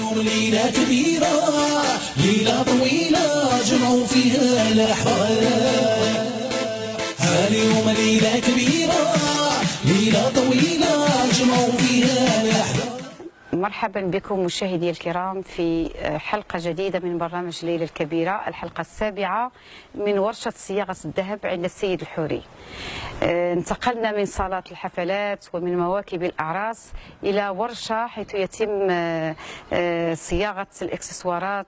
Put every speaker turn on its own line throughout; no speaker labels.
اليوم ليلة كبيرة، ليلة طويلة جمعوا فيها الأحباب. اليوم ليلة كبيرة، ليلة طويلة جمعوا فيها الأحباب.
مرحبا بكم مشاهدي الكرام في حلقة جديدة من برنامج ليلة الكبيرة، الحلقة السابعة من ورشة صياغة الذهب عند السيد الحوري. انتقلنا من صالات الحفلات ومن مواكب الأعراس إلى ورشة حيث يتم صياغة الإكسسوارات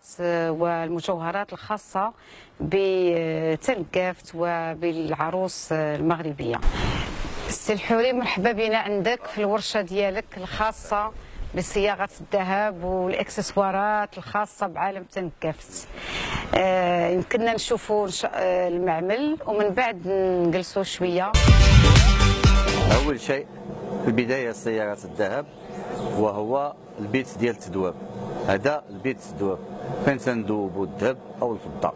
والمجوهرات الخاصة بتنكافت وبالعروس المغربية. السي الحوري، مرحبا بنا عندك في الورشة ديالك الخاصة بصياغة الذهب والإكسسوارات الخاصة بعالم تنكافت. يمكننا نشوفوا المعمل ومن بعد نجلسوا شوية.
أول شيء في البداية صياغة الذهب وهو البيت ديال التذواب. هذا البيت التذواب فين تندوبوا الذهب أو الفضة.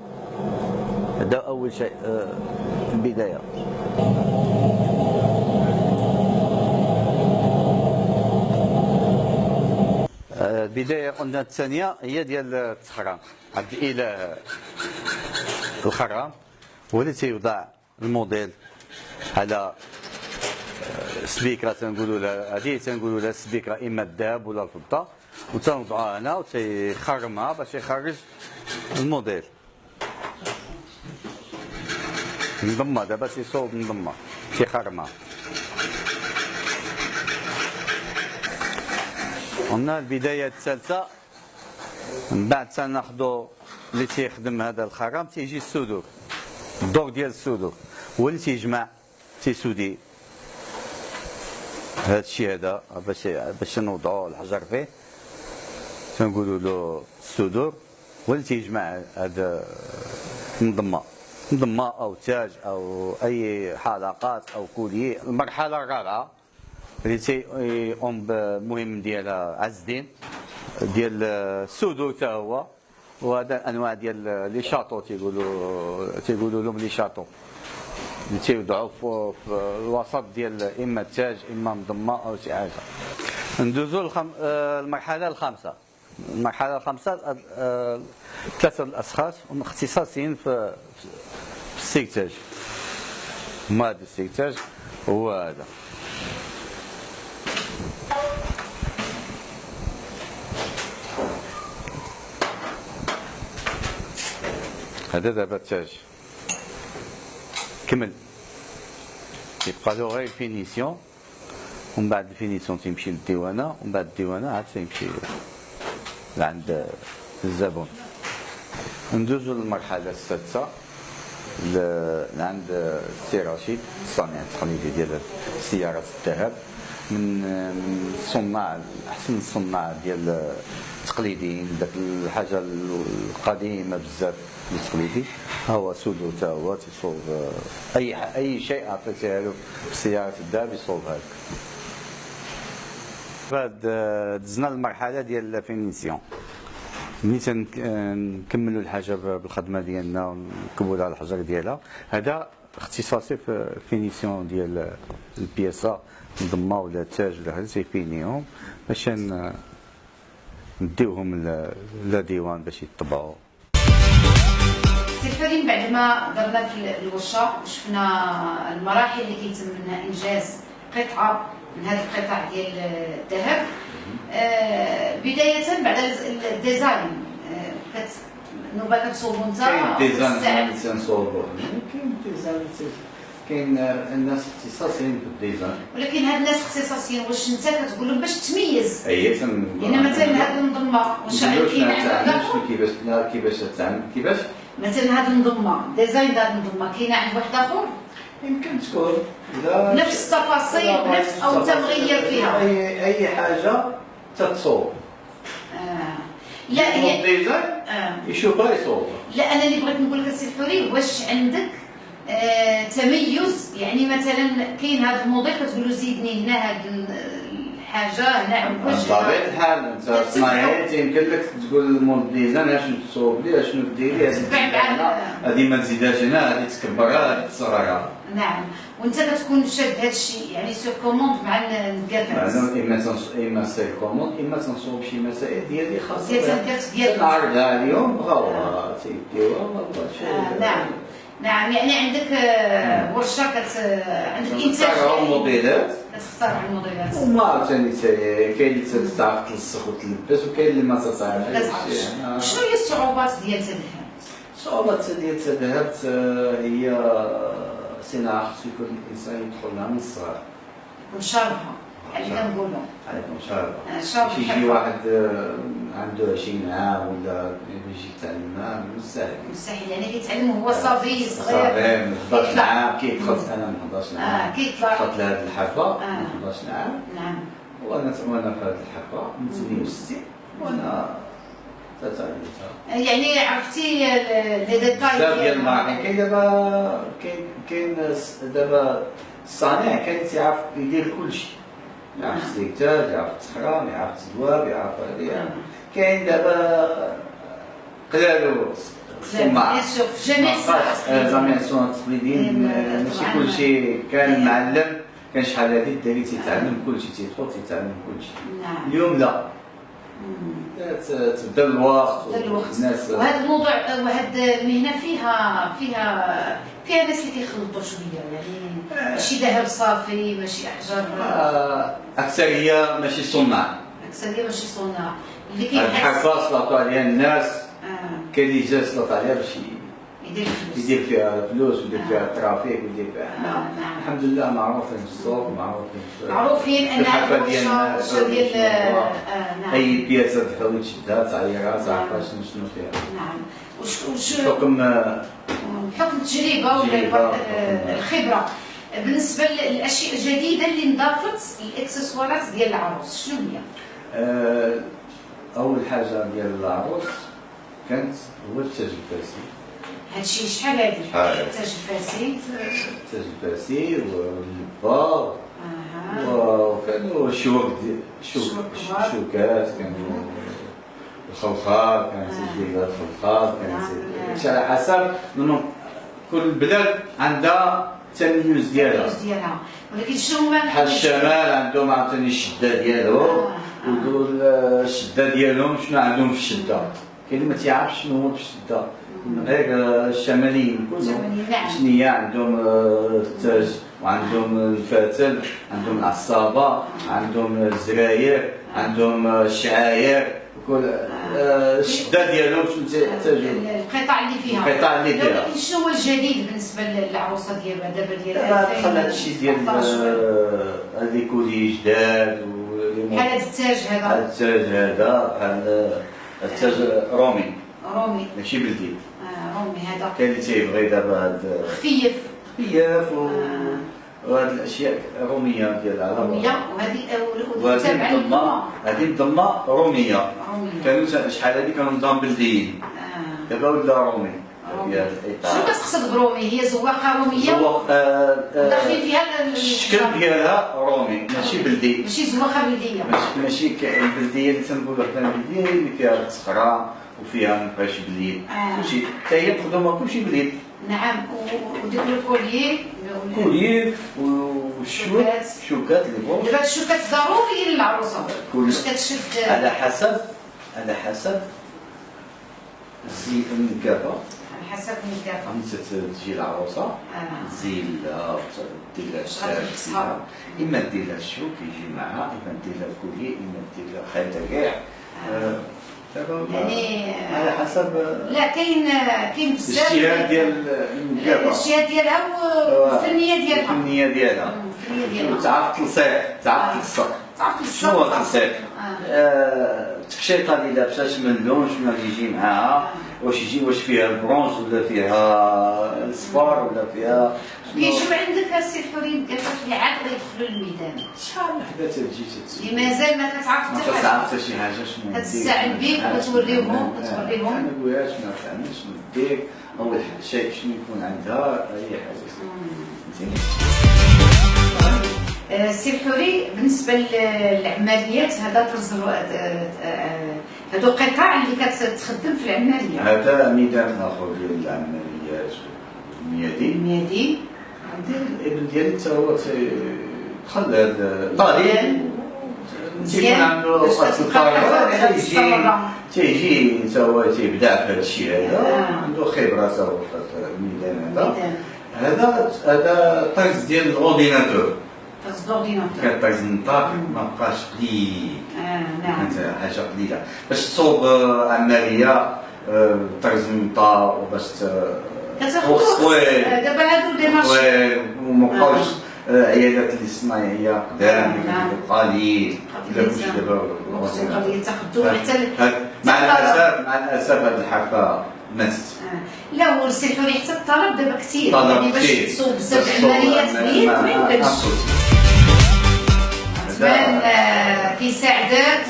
هذا أول شيء في البداية. البداية قلنا الثانية هي ديال التخرام. عند الإله الخرام هو اللي تيوضع الموديل على سبيكرة، تنقولوا لها هذه تنقولوا لها سبيكرة إما الذهب ولا الفضة، وتنوضعوها هنا وتيخرمها باش يخرج الموديل. نضمها دابا تيصوب نضمها تيخرمها. قلنا البداية الثالثة، من بعد تناخدو اللي تيخدم هذا الخرام تيجي السدور، الدور ديال السدور هو اللي تيجمع تيسودي هذا الشيء هذا باش نوضعو الحجر فيه، تنقولوا له السدور، هو اللي تيجمع هذا نضمة أو تاج أو أي حلقات أو كوليي. المرحلة الرابعة اللي تيقوم بالمهم ديالها عز الدين ديال السودو حتى هو، وهذا انواع ديال لي شاطو تيقولوا لهم لي شاطو اللي تيوضعوا في الوسط ديال اما التاج اما مضمه او شي حاجه. ندوزو المرحله الخامسه. المرحله الخامسه ثلاثه الاشخاص اختصاصيين في السيكتاج. هما هذا السيكتاج هو هذا. هذا دابا التاج كمل، يبقى له غير الفينيسيون، ومن بعد الفينيسيون تيمشي للديوانه، ومن بعد الديوانه عاد تيمشي لعند الزبون. ندوزو للمرحله السادسه لعند السي رشيد الصانع التقليدي ديال سيارة الذهب، من الصناع احسن الصناع ديال التقليديين، داك الحاجه القديمه بزاف التقليدي. ها هو سودو حتى هو تيصوب اي شيء عطيتيها له في سيارة الذهب يصوبها لك. بعد دزنا المرحله ديال الفينيسيون، ملي تنكملوا الحاجه بالخدمه ديالنا ونكبوا لها الحجر ديالها. هذا اختصاصي في الفينيسيون ديال البياسه، نضمه ولا التاج ولا هذا تيفينيهم باش نديوهم لديوان باش يطبعوا.
سي الحوري، بعد ما درنا في الورشه وشفنا المراحل اللي كيتم منها انجاز قطعه من هذه القطع ديال الذهب، بدايه بعد الديزاين نوبه كتصوبوا انت؟
كاين ديزاين اللي تنصوبوه، كاين ديزاين كاين الناس اختصاصيين في الديزاين، ولكن
هاد الناس اختصاصيين واش انت كتقول لهم باش تميز؟
اي
يعني مثلا هاد المنظمه واش
كيفاش تعمل كيفاش
مثلا هاد المنظمه ديزاين ديال المنظمه كاينه عند واحد اخر؟
يمكن تكون
نفس التفاصيل نفس او تغير فيها
اي حاجه تتصور.
لا
الديزاين يشوفها يصور.
لا انا اللي بغيت نقول لك السي الحوري، واش عندك تميز؟ يعني مثلا كاين هذا الموديل كتقول له زيدني هنا هذا حاجه نعم
بطبيعه الحال انت صناعي يمكن لك تقول للمونبليزان اشنو تصوب لي اشنو ديري هذه ما تزيدهاش هنا، هذه تكبرها، هذه تصغرها.
نعم. وانت كتكون شاد هذا الشيء يعني سو كوموند مع الكافات.
اما سير كوموند اما تنصوب شي مسائل ديالي خاصه
ديال
نعرضها اليوم بغاوها تيديوها ما بغاش.
نعم نعم. يعني عندك ورشه عندك انتاج
موديلات
كتختار الموديلات
وما عاوتاني كاين اللي تعرف تلصق وتلبس وكاين اللي ما تعرفش.
شنو هي الصعوبات ديال الذهب؟
الصعوبات ديال الذهب هي صناعه خصو يكون الانسان يدخل لها من الصغر
ونشربها بحال اللي كنقولوا
عليكم شربها. يجي واحد عنده 20 عام ولا يجي يتعلم مستحيل
يعني كيتعلم وهو صبي صغير
من 11 عام كيدخل. انا من 11 عام
كيطلع
دخلت لهاد الحرفه من 11 عام.
نعم.
وانا في هاد الحرفه من 68 وانا تعلمتها.
يعني عرفتي لي ديتاي
ديال المراحل. كاين دابا كاين دابا الصانع كان تيعرف يدير كلشي، يعرف الزيتات، يعرف التحرام، يعرف الذواب، يعرف هذه. كاين دابا قلالو الصناع
في جميع
زعما التقليديين ماشي كلشي كان معلم. كان شحال هادي الدري تيتعلم كلشي، تيدخل تيتعلم كلشي. اليوم لا، تبدا الوقت والناس.
وهذا الموضوع وهذا المهنه فيها ناس اللي كيخلطوا شويه يعني ماشي ذهب صافي ماشي احجار.
اكثريه ماشي صناع.
اللي كاين
الحرفه سلطوا عليها الناس. كاين اللي جا سلط عليها باش يدير فيها فلوس ويدير فيها ترافيك ويدير فيها. الحمد لله معروفين في السوق،
معروفين ان
الحرفه ديالنا ديال اي بياسه تحاول تشدها تعيرها تعرف شنو فيها.
نعم.
حكم
التجربه ولا الخبره. بالنسبه للاشياء الجديده اللي انضافت الاكسسوارات ديال العروس شنو هي؟
اول حاجه ديال العروس كانت هو التاج الفاسي.
هادشي شحال هادي؟ التاج الفاسي.
التاج الفاسي واللبا وكانوا الشوكات، كانوا الخلخال، كانت تجديدات الخلخال، كانت على حسب كل بلاد عندها التميز ديالها.
ولكن شنو
بحال الشمال عندهم عاوتاني الشده ديالهم ودول الشده ديالهم شنو عندهم في الشده. كاين اللي ما تيعرفش شنو هو في الشده غير الشماليين كلهم. شنو هي عندهم التاج وعندهم الفتل، عندهم العصابه، عندهم الزراير، عندهم الشعاير، كل الشده ديالهم شنو تحتاجوا
القطع اللي فيها. لكن شنو هو الجديد بالنسبه للعروسه ديالها دابا ديال 2000؟
دخل هادشي ديال هادي كولي جداد
بحال هاد التاج هذا.
هاد التاج هذا بحال التاج رومي ماشي بلدي.
رومي هذا
كاين اللي تيبغي دابا هاد
خفيف
وهاد الاشياء روميه ديال العرب. هذه مضمه روميه. كانوا شحال هذه كانوا نظام بلديين. دابا ولا رومي.
شنو كتقصد برومي؟ هي زواقه روميه داخلين فيها
الشكل ديالها رومي ماشي بلدي.
ماشي زواقه بلديه.
ماشي البلديه اللي تنقولوا حنا البلديه اللي فيها الصخره وفيها مابقاش بليد. كلشي حتى هي مخدومه كلشي بليد.
نعم. وديك الكوليي
والشوكات اللي فوق.
دابا الشوكات ضروري للعروسه باش كتشد
على حسب الزي النكافه.
على حسب النكافه.
تجي العروسه تزين لها دير لها اما دير لها الشوك يجي معها، اما دير لها الكولي، اما دير لها خيطه كاع.
يعني
على حسب.
لا كاين بزاف
الاجتهاد ديال النكافه،
الاجتهاد ديالها والفنيه ديالها.
تعرف تلصق شنو هو التلصيق. التكشيطه اللي لابسه من اللون شنو يجي معاها، واش فيها البرونز ولا فيها الصفار ولا فيها
كيجيو عندك السي الحوري ديالك اللي عاد غيدخلوا للميدان.
شحال من حدا تجي
اللي مازال ما كتعرف
حتى شي حاجه شنو
كتستعن بيك وتوريهم
انا بويا شنو تعمل شنو دير. اول شيء شنو يكون عندها اي حاجه.
سي الحوري بالنسبه للعماليات هذا هادو قطاع اللي كتخدم في العماليه.
هذا ميدان اخر ديال العمليات الميادين. عندي الابن ديالي حتى هو دخل هذا طالب تيكون عنده وقت القرايه تيجي حتى هو تيبدع في هذا الشيء هذا، عنده خبره حتى هو في الميدان هذا طرز ديال الاورديناتور. كان طرز النطاق ما بقاش قليل.
نعم.
حاجه قليله باش تصوب عمليه طرز النطاق وباش
كتاخذ دابا هادو ديمارشي
وما بقاوش عيادات الاصطناعيه قدام قليل دابا مع الاسف هذه الحركه ماتت.
لا والسي الحوري حتى الطلب دابا كثير، يعني باش تصوب بزاف عمليات بيد ما يمكنش. زمان كيساعدك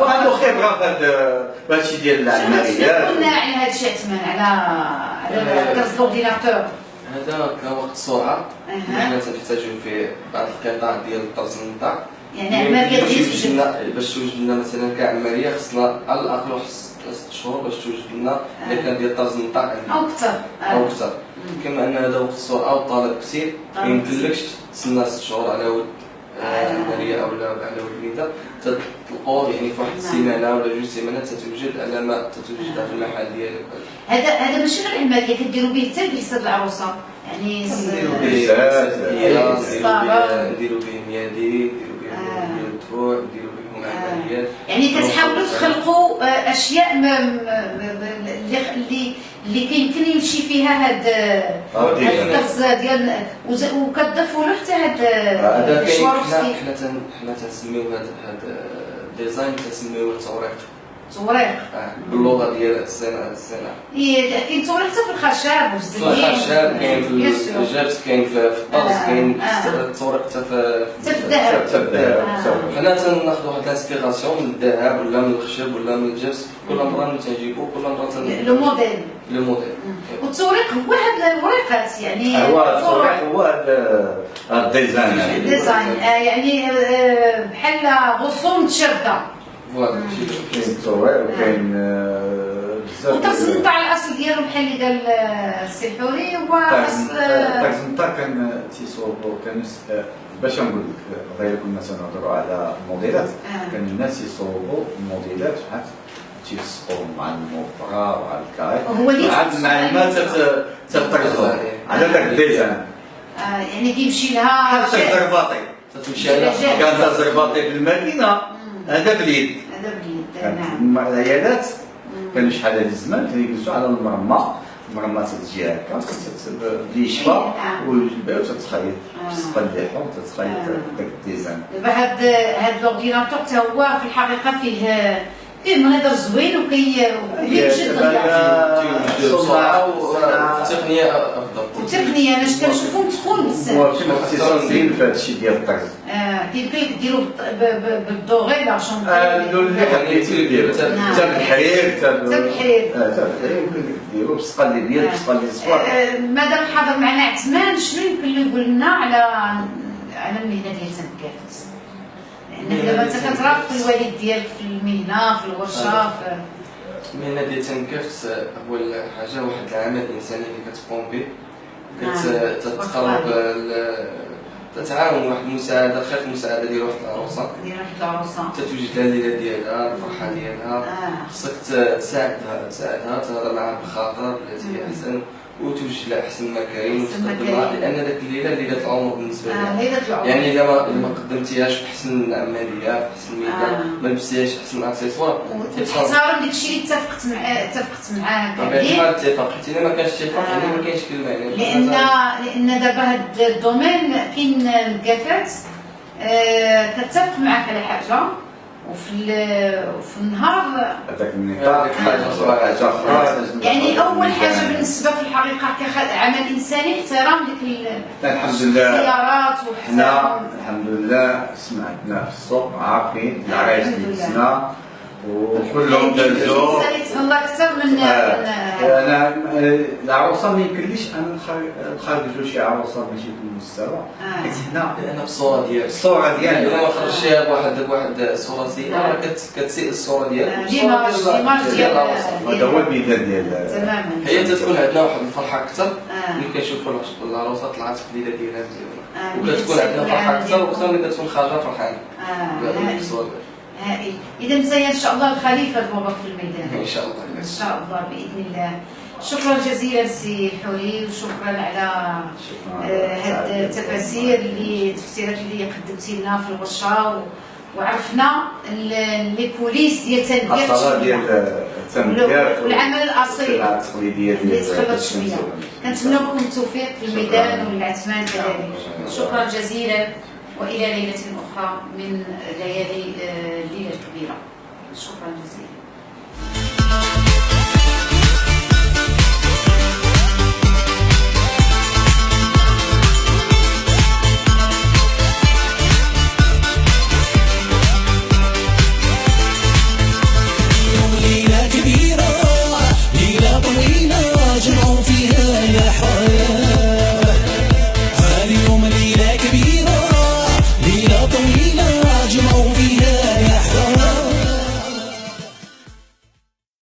وعنده خبره في هادشي ديال العمليات.
قلنا على هذا الشيء عثمان على كرز الاورديناتور.
هذا كوقت سرعه حنا تنحتاجو فيه بعض القطع ديال طرز النطاق،
يعني عمليه
باش توجد لنا مثلا كعمليه خصنا على الاقل واحد 6 شهور باش توجد لنا اذا كان ديال طرز النطاق
او اكثر
او اكثر. كما ان هذا وقت السرعه والطلب كثير ما يمكنلكش تسنى 6 شهور على ود عمليه او على ود ميدان. تلقاو يعني في واحد السيمانه ولا 2 سيمانات تتوجد علامه تتوجدها في المحل ديالك.
هذا ماشي غير العمليه كديروا به حتى جلسه العروسه، يعني
نديروا به ميادين، نديروا به الدفوع، نديروا بهم عمليات.
يعني كتحاولوا تخلقوا اشياء اللي كيمكن يمشي فيها هاد الطرز ديال وكتضيفوا له حتى هاد
الشواروفسكي. حنا تنسميو هاد الديزاين تنسميوه التوريق باللغه ديال الصناعه.
كاين توريق حتى في الخشب وفي الزين.
الخشب كاين في الجبس، كاين في الطرز، كاين التوريق حتى في
الذهب.
حنا تناخذوا واحد الانسبيراسيون من الذهب ولا من الخشب ولا من الجبس، كل مره تنجيبو كل مره
لو موديل. والتوريق هو هاد الوريقات، يعني
هو التوريق هو هاد الديزاين
يعني بحال رسوم شركه.
فوالا
كاين التوريق وكاين بزاف.
وطرز النطاق الاصل ديالو بحال اللي قال السي الحوري هو
طرز النطاق كان تيصوبو كان باش نقول لك غير كنا تنهضروا على الموديلات. كان الناس يصوبوا الموديلات بحال تيسقوا مع الموبرا ومع الكاي مع الماء تطرزوا على داك الديزاين.
يعني كيمشي لها
حتى الزرباطي كان الزرباطي بالماكينه هذا باليد. نعم. العيادات كانوا شحال هذا الزمان كانوا يجلسوا على المرمى تتجي هكا باليشفى والجبال وتتخيط تسقى اللحم وتتخيط داك الديزاين.
دابا هاد الاورديناتور حتى هو في الحقيقه فيه منظر زوين وكيشد
التقنيه افضل.
التقنيه انا كنشوفهم تكون بزاف.
هو كاين اختصاصيين في هذا الشيء ديال الطرز.
كيمكن لك ديروا بالدوغي لا شونطي.
اللي حبيتي ديروا حتى بالحرير حتى
بالحرير.
يمكن لك ديروا بسقى الابيض بسقى الصفار.
مادام حاضر معنا عثمان شنو يمكن له يقول لنا على المهنه ديال تنكافت؟ لأن دابا أنت كترافق الوالد ديالك في المهنة في الورشة في
المهنة ديال تنكافت. أول حاجة واحد العمل الإنساني اللي كتقوم به، كتقرب تتعاون واحد المساعدة، خير المساعدة ديال واحد العروسة تتوجد لها الليلة ديالها الفرحة ديالها. خصك تساعدها تهضر معها بالخاطر التي هي أحسن وتوجد لها احسن ما كاين وتقدمها، لان ذاك الليله ليله العمر بالنسبه لها. يعني الا ما قدمتيهاش بحسن عمليه بحسن ميدان ما لبستيهاش احسن اكسسوار
تحترم داك الشيء اللي اتفقت معاه
بطبيعه الحال اتفاق. حيت الا ما كانش اتفاق يعني ما كاينش كلمه يعني
لان دابا هذا الدومين كاين الكافات كتفق معاك على حاجه وفي النهار
هذاك النطاق حاجه اخرى.
يعني اول حاجه بالنسبه في الحقيقه كعمل انساني احترام ديك
الحمد لله
السيارات
حنا الحمد لله سمعتنا في السوق عارفين العرايس اللي دزنا وكلهم دازوا.
الله اكثر من
انا العروسه ما يمكنليش انا نخرجوا شي عروسه ماشي في المستوى، حيت حنا
انا بالصوره ديالك
الصوره ديالنا
الا ما خرجتيها بواحد الصوره زينه راه كتسيء الصوره ديالك.
ليماج ديال
هذا هو الميدان ديال
تماما.
هي تتكون عندنا واحد الفرحه اكثر ملي كنشوفوا العروسه طلعت في الليله ديالها مزيانه، وكتكون عندنا فرحه اكثر وخصوصا ملي كتكون خارجه فرحانه.
هائل. اذا انت ان شاء الله الخليفه باباك في الميدان
ان شاء الله.
ان شاء الله باذن الله. شكرا جزيلا سي الحوري، وشكرا على هاد التفاسير التفسيرات اللي قدمتي لنا في الورشه، وعرفنا لي كوليس ديال التنميه والعمل الاصيل اللي تخلط شويه. كنتمنى لكم التوفيق في الميدان والعثمان كذلك. شكرا جزيلا، والى ليله اخرى من ليالي الليله الكبيره. شكرا جزيلا.